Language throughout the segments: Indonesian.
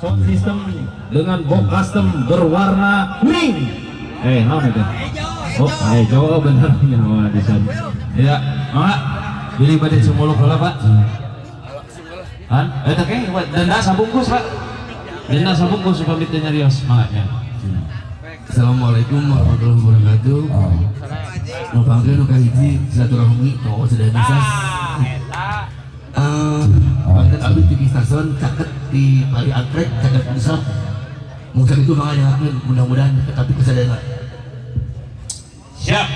sound system dengan box custom berwarna kuning. Apa itu? Oh, coba bener nyawa di sana. Ya, Mak, beli pada semuluk lah Pak. Han, kayak denda sabungkus Pak. Denda sabungkus pamit nyarios, makanya. Assalamualaikum warahmatullahi wabarakatuh. Nu panggil nu kahiji silaturahmi kok sudah bisa. Panggil abdi di stasiun caket di Pali Anggrek caket bisa. Mungkin itu makanya mudah-mudahan tapi kesadaran. Siap.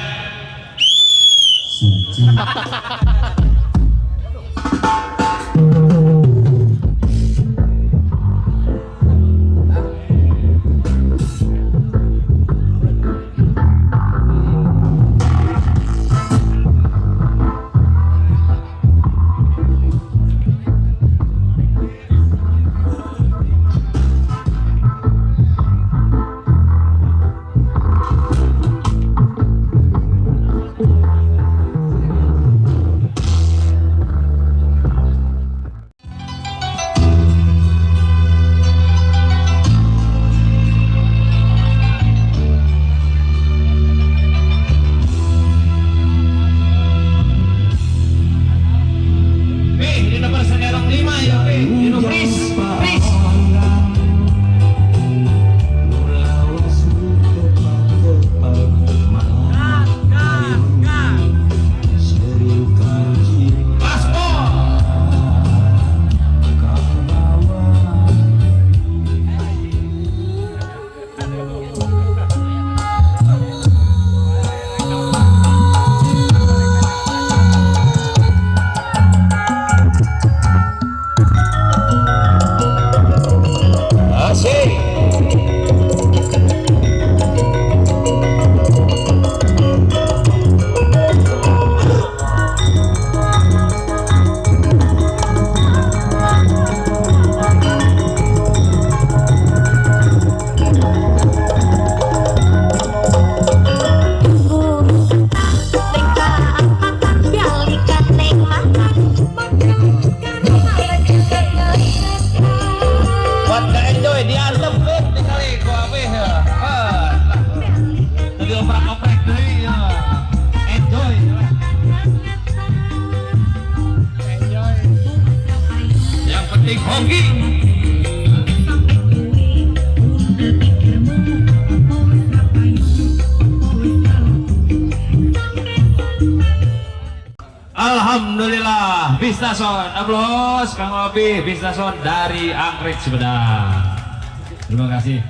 Alhamdulillah, Vistason, aplaus Kang Opi, Vistason dari Anggrek Sumedang. Terima kasih.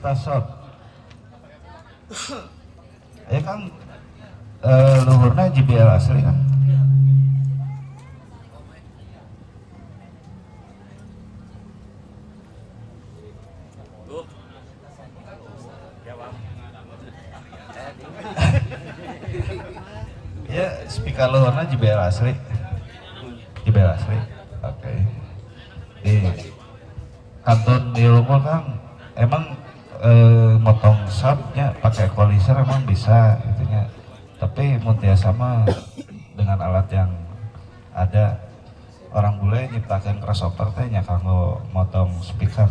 Stason. Ya kan luhurna JBL asli kan. Ya speaker luhurna JBL asli. JBL asli. Oke. Di kantor di Lumur kan emang motong subnya pakai equalizer emang bisa itunya, tapi mutia sama dengan alat yang ada orang bule nyiptakan crossover teh nya kanggo motong speaker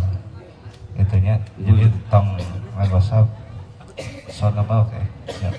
itunya, jadi tong nganggo sub sound mah oke. Ya.